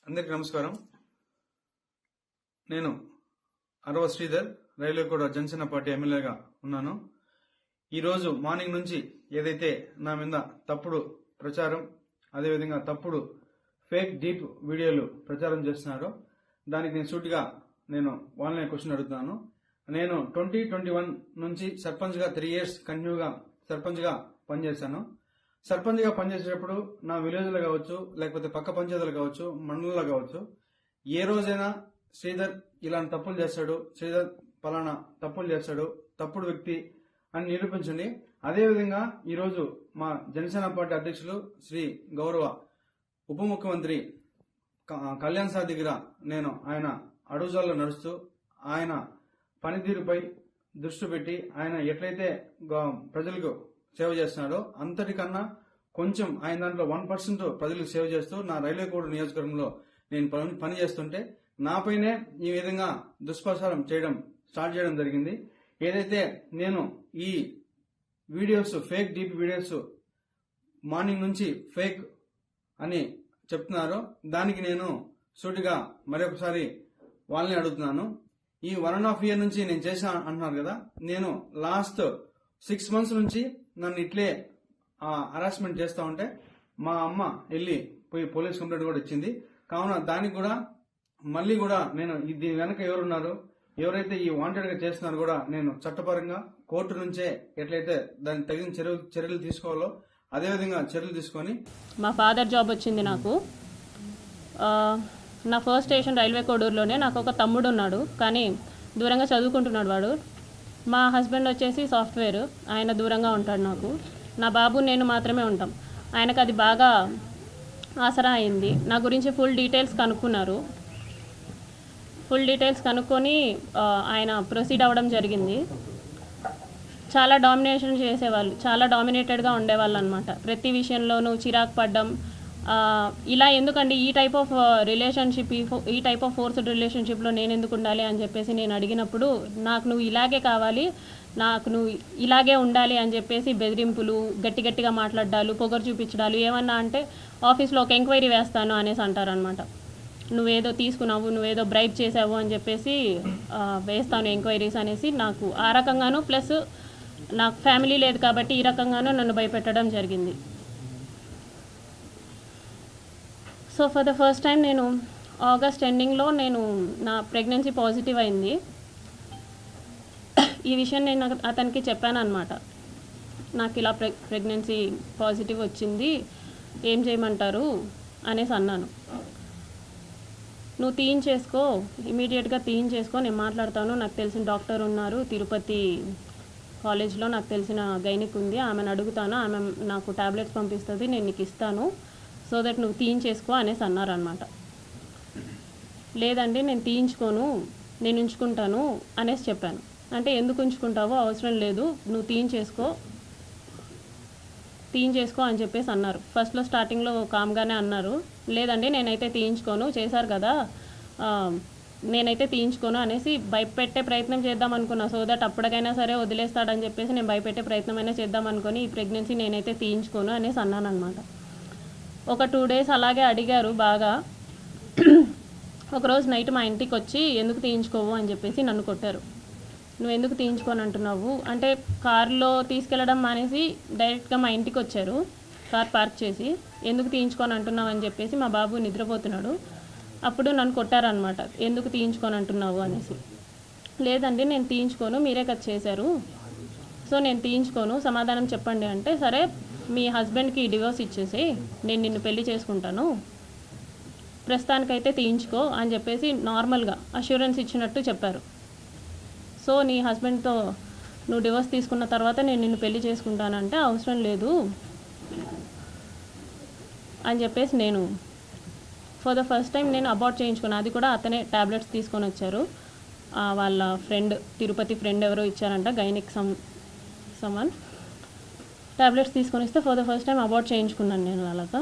అందరికీ నమస్కారం. నేను అరవ శ్రీధర్, రైల్వేకోట జనసేన పార్టీ ఎమ్మెల్యేగా ఉన్నాను. ఈరోజు మార్నింగ్ నుంచి ఏదైతే నా మీద తప్పుడు ప్రచారం, అదేవిధంగా తప్పుడు ఫేక్ డీప్ వీడియోలు ప్రచారం చేస్తున్నారో దానికి నేను సూటిగా వాళ్ళనే క్వశ్చన్ అడుగుతున్నాను. నేను 2021 నుంచి సర్పంచ్గా 3 years కంటిన్యూగా సర్పంచ్గా పనిచేశాను. సర్పంచ్గా పనిచేసేటప్పుడు నా విలేజ్లో కావచ్చు, లేకపోతే పక్క పంచాయతీలు కావచ్చు, మండలంలో కావచ్చు, ఏ రోజైనా శ్రీధర్ ఇలాంటి తప్పులు చేస్తాడు, శ్రీధర్ పలానా తప్పులు చేస్తాడు, తప్పుడు వ్యక్తి అని నిరూపించండి. అదేవిధంగా ఈరోజు మా జనసేన పార్టీ అధ్యక్షులు శ్రీ గౌరవ ఉప ముఖ్యమంత్రి కళ్యాణ్ సార్ దగ్గర ఆయన అడుగుజాల్లో నడుస్తూ ఆయన పనితీరుపై దృష్టి పెట్టి ఆయన ఎట్లయితే ప్రజలకు సేవ చేస్తున్నాడో అంతటికన్నా కొంచెం ఆయన దాంట్లో 1% ప్రజలకు సేవ చేస్తూ నా రైల్వేకోట నియోజకవర్గంలో నేను పని చేస్తుంటే నాపైనే ఈ విధంగా దుష్ప్రచారం స్టార్ట్ చేయడం జరిగింది. ఏదైతే నేను ఈ videos fake deep videos morning నుంచి ఫేక్ అని చెప్తున్నారో దానికి నేను సూటిగా మరొకసారి వాళ్ళని అడుగుతున్నాను. ఈ 1.5 year నుంచి నేను చేశా అంటున్నారు కదా, నేను లాస్ట్ 6 months నుంచి నన్ను ఇట్లే హరాస్మెంట్ చేస్తూ ఉంటే మా అమ్మ వెళ్ళి పోయి పోలీస్ కంప్లైంట్ కూడా ఇచ్చింది. కావున దానికి కూడా మళ్ళీ కూడా నేను దీని వెనక ఎవరున్నారు, ఎవరైతే ఈ వాంటెడ్ గా చేస్తున్నారో కూడా నేను చట్టపరంగా కోర్టు నుంచే ఎట్లయితే దానికి తగిన చర్యలు తీసుకోవాలో అదేవిధంగా చర్యలు తీసుకొని. మా ఫాదర్ జాబ్ వచ్చింది నాకు. నా ఫస్ట్ స్టేషన్ రైల్వే కోడూరులోనే. నాకు ఒక తమ్ముడు ఉన్నాడు, కానీ దూరంగా చదువుకుంటున్నాడు వాడు. మా హస్బెండ్ వచ్చేసి సాఫ్ట్వేర్, ఆయన దూరంగా ఉంటాడు నాకు. నా బాబు నేను మాత్రమే ఉంటాం. ఆయనకు అది బాగా ఆసరా అయింది. నా గురించి ఫుల్ డీటెయిల్స్ కనుక్కొని ఆయన ప్రొసీడ్ అవ్వడం జరిగింది. చాలా డామినేషన్ చేసేవాళ్ళు, చాలా డామినేటెడ్గా ఉండేవాళ్ళు అనమాట. ప్రతి విషయంలోనూ చిరాకు పడ్డం. ఇలా ఎందుకండి ఈ టైప్ ఆఫ్ రిలేషన్షిప్, ఈ టైప్ ఆఫ్ ఫోర్స్డ్ రిలేషన్షిప్లో నేను ఎందుకు ఉండాలి అని చెప్పేసి నేను అడిగినప్పుడు, నాకు నువ్వు ఇలాగే కావాలి, నాకు నువ్వు ఇలాగే ఉండాలి అని చెప్పేసి బెదిరింపులు, గట్టిగా మాట్లాడాలు, పొగరు చూపించడాలు. ఏమన్నా అంటే ఆఫీస్లో ఒక ఎంక్వైరీ వేస్తాను అనేసి అంటారనమాట. నువ్వేదో తీసుకున్నావు, నువ్వేదో బ్రైబ్ చేసావు అని చెప్పేసి వేస్తాను ఎంక్వైరీస్ అనేసి. నాకు ఆ రకంగాను, ప్లస్ నాకు ఫ్యామిలీ లేదు కాబట్టి ఈ రకంగానూ నన్ను భయపెట్టడం జరిగింది. So for the first time నేను ఆగస్ట్ ఎండింగ్లో నా ప్రెగ్నెన్సీ పాజిటివ్ అయింది. ఈ విషయం నేను అతనికి చెప్పాను అనమాట. నాకు ఇలా ప్రెగ్నెన్సీ పాజిటివ్ వచ్చింది, ఏం చేయమంటారు అనేసి అన్నాను. నువ్వు తీయించేసుకో, ఇమీడియట్గా తీయించేసుకో, నేను మాట్లాడతాను. నాకు తెలిసిన డాక్టర్ ఉన్నారు తిరుపతి కాలేజ్లో, నాకు తెలిసిన గైనిక్ ఉంది, ఆమెను అడుగుతాను, ఆమె నాకు టాబ్లెట్స్ పంపిస్తుంది, నేను నీకు ఇస్తాను, సో దట్ నువ్వు తీయించేసుకో అనేసి అన్నారనమాట. లేదండి నేను తీయించుకోను, నేను ఉంచుకుంటాను అనేసి చెప్పాను. అంటే ఎందుకు ఉంచుకుంటావో, అవసరం లేదు, నువ్వు తీయించేసుకో అని చెప్పేసి అన్నారు. ఫస్ట్లో స్టార్టింగ్లో కామ్గానే అన్నారు. లేదండి నేనైతే తీయించుకోను, చేశారు కదా, నేనైతే తీయించుకోను అనేసి భయపెట్టే ప్రయత్నం చేద్దాం అనుకున్నా. సో దట్ అప్పటికైనా సరే వదిలేస్తాడని చెప్పేసి నేను భయపెట్టే ప్రయత్నమైనా చేద్దాం అనుకుని ఈ ప్రెగ్నెన్సీ నేనైతే తీయించుకోను అనేసి అన్నాను అనమాట. ఒక 2 days అలాగే అడిగారు బాగా. ఒకరోజు నైట్ మా ఇంటికి వచ్చి ఎందుకు తీయించుకోవు అని చెప్పేసి నన్ను కొట్టారు. నువ్వు ఎందుకు తీయించుకొని అంటున్నావు అంటే, కారులో తీసుకెళ్ళడం మానేసి డైరెక్ట్గా మా ఇంటికి వచ్చారు, కార్ పార్క్ చేసి. ఎందుకు తీయించుకొని అంటున్నావు అని చెప్పేసి, మా బాబు నిద్రపోతున్నాడు, అప్పుడు నన్ను కొట్టారనమాట. ఎందుకు తీయించుకొని అంటున్నావు అనేసి. లేదండి నేను తీయించుకోను, మీరే కదా చేశారు, సో నేను తీయించుకోను, సమాధానం చెప్పండి అంటే, సరే మీ హస్బెండ్కి డివోర్స్ ఇచ్చేసి నేను నిన్ను పెళ్లి చేసుకుంటాను, ప్రస్తుతానికైతే తీయించుకో అని చెప్పేసి నార్మల్గా అష్యూరెన్స్ ఇచ్చినట్టు చెప్పారు. సో నీ హస్బెండ్తో నువ్వు డివోర్స్ తీసుకున్న తర్వాత నేను నిన్ను పెళ్లి చేసుకుంటానంటే, అవసరం లేదు అని చెప్పేసి నేను ఫర్ ద ఫస్ట్ టైం నేను అబార్ట్ చేయించుకున్నాను. అది కూడా అతనే ట్యాబ్లెట్స్ తీసుకొని వచ్చారు, వాళ్ళ ఫ్రెండ్, తిరుపతి ఫ్రెండ్ ఎవరో ఇచ్చారంట, గైనిక్ సమ్మన్ ట్యాబ్లెట్స్ తీసుకొని ఇస్తే for the first time abort చేయించుకున్నాను నేను అలాగా.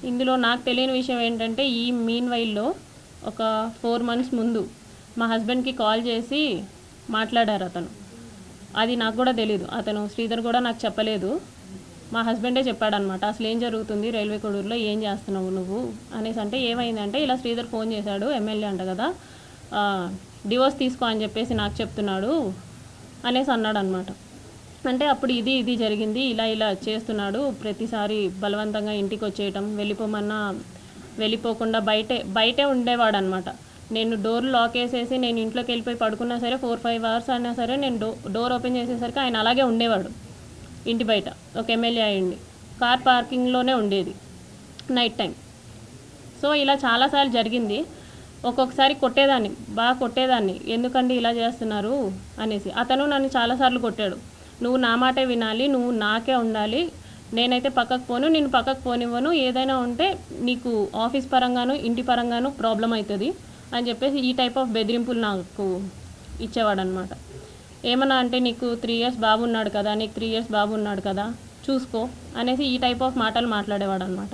ఇందులో నాకు తెలియని విషయం ఏంటంటే, ఈ మీన్ వైల్లో ఒక 4 months ముందు మా హస్బెండ్కి కాల్ చేసి మాట్లాడారు అతను. అది నాకు కూడా తెలీదు, అతను శ్రీధర్ కూడా నాకు చెప్పలేదు. మా హస్బెండే చెప్పాడనమాట, అసలు ఏం జరుగుతుంది రైల్వే కోడూరులో, ఏం చేస్తున్నావు నువ్వు అనేసి. అంటే ఏమైందంటే ఇలా శ్రీధర్ ఫోన్ చేశాడు, ఎమ్మెల్యే అంట కదా, డివోర్స్ తీసుకో అని చెప్పేసి నాకు చెప్తున్నాడు అనేసి అన్నాడు అనమాట. అంటే అప్పుడు ఇది జరిగింది, ఇలా చేస్తున్నాడు, ప్రతిసారి బలవంతంగా ఇంటికి వచ్చేయటం, వెళ్ళిపోమన్నా వెళ్ళిపోకుండా బయటే ఉండేవాడు అనమాట. నేను డోర్ లాక్ వేసేసి నేను ఇంట్లోకి వెళ్ళిపోయి పడుకున్నా సరే 4-5 అవర్స్ అయినా సరే నేను డోర్ ఓపెన్ చేసేసరికి ఆయన అలాగే ఉండేవాడు ఇంటి బయట. ఒక ఎమ్మెల్యే అయ్యండి, కార్ పార్కింగ్లోనే ఉండేది నైట్ టైం. సో ఇలా చాలాసార్లు జరిగింది. ఒక్కొక్కసారి బాగా కొట్టేదాన్ని, ఎందుకండి ఇలా చేస్తున్నారు అనేసి. అతను నన్ను చాలాసార్లు కొట్టాడు, నువ్వు నా మాటే వినాలి, నువ్వు నాకే ఉండాలి, నేనైతే పక్కకు పోను, నేను పక్కకు పోనివ్వను, ఏదైనా ఉంటే నీకు ఆఫీస్ పరంగాను ఇంటి పరంగాను ప్రాబ్లం అవుతుంది అని చెప్పేసి ఈ టైప్ ఆఫ్ బెదిరింపులు నాకు ఇచ్చేవాడు అనమాట. ఏమన్నా అంటే నీకు 3 years బాబు ఉన్నాడు కదా, నీకు 3 years బాబు ఉన్నాడు కదా, చూసుకో అనేసి ఈ టైప్ ఆఫ్ మాటలు మాట్లాడేవాడు అనమాట.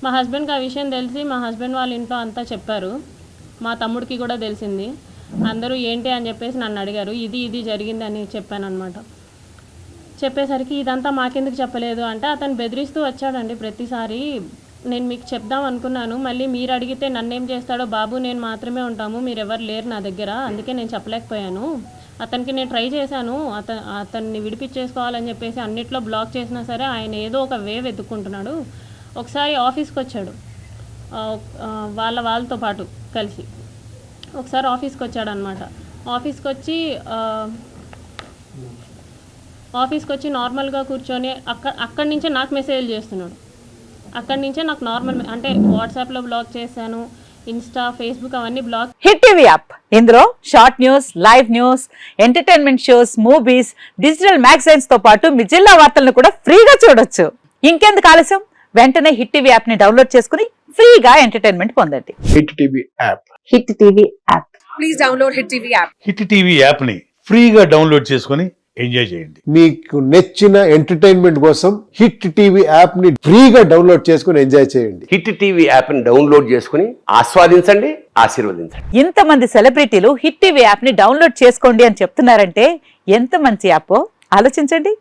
మా హస్బెండ్కి ఆ విషయం తెలిసి మా హస్బెండ్ వాళ్ళ ఇంట్లో అంతా చెప్పారు, మా తమ్ముడికి కూడా తెలిసింది. అందరూ ఏంటి అని చెప్పేసి నన్ను అడిగారు, ఇది జరిగిందని చెప్పాను అనమాట. చెప్పేసరికి ఇదంతా మాకెందుకు చెప్పలేదు అంటే, అతను బెదిరిస్తూ వచ్చాడండి ప్రతిసారి. నేను మీకు చెప్దాం అనుకున్నాను, మళ్ళీ మీరు అడిగితే నన్నేం చేస్తాడో, బాబు నేను మాత్రమే ఉంటాము, మీరు ఎవరు లేరు నా దగ్గర, అందుకే నేను చెప్పలేకపోయాను. అతనికి నేను ట్రై చేశాను, అతన్ని విడిపించేసుకోవాలని చెప్పేసి అన్నిట్లో బ్లాక్ చేసినా సరే ఆయన ఏదో ఒక వే వెతుక్కుంటున్నాడు. ఒకసారి ఆఫీస్కి వచ్చాడు, వాళ్ళతో పాటు కలిసి ఒకసారి ఆఫీస్కి వచ్చాడనమాట. ఆఫీస్కి వచ్చి నార్మల్గా కూర్చొని అక్కడి నుంచే నాకు మెసేజ్లు చేస్తున్నాడు. అక్కడి నుంచే నాకు నార్మల్ అంటే వాట్సాప్లో బ్లాక్ చేశాను, ఇన్స్టా, ఫేస్బుక్ అవన్నీ బ్లాక్. హిట్ టీవీ యాప్, ఇందులో short news, live news, entertainment shows, movies, digital magazines తో పాటు మీ జిల్లా వార్తలను కూడా ఫ్రీగా చూడొచ్చు. ఇంకెందుకు ఆలస్యం, వెంటనే హిట్ టీవీ యాప్ ని డౌన్లోడ్ చేసుకుని ఫ్రీగా ఎంటర్టైన్మెంట్ పొందండి. Hit TV app. Hit TV app. Please download hit TV app. Hit TV app ని ఫ్రీగా డౌన్లోడ్ చేసుకొని ఎంజాయ్ చేయండి. మీకు నచ్చిన ఎంటర్టైన్మెంట్ కోసం హిట్ టీవీ యాప్ ని ఫ్రీగా డౌన్లోడ్ చేసుకుని ఎంజాయ్ చేయండి. హిట్ టీవీ యాప్ ని డౌన్లోడ్ చేసుకుని ఆస్వాదించండి, ఆశీర్వదించండి. ఇంతమంది సెలబ్రిటీలు హిట్ టీవీ యాప్ ని డౌన్లోడ్ చేసుకోండి అని చెప్తున్నారంటే ఎంత మంచి యాప్ ఆలోచించండి.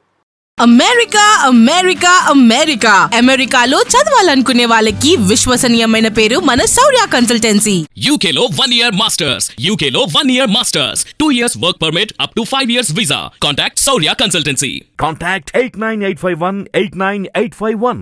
అమెరికాలో చదవాలనుకునే వాళ్ళకి విశ్వసనీయమైన పేరు మన శౌర్య కన్సల్టెన్సీ. UK లో 1 year masters. UK లో 1 year masters. 2 years work permit up to 5 years visa. Contact Saurya Consultancy. Contact 89851 89851.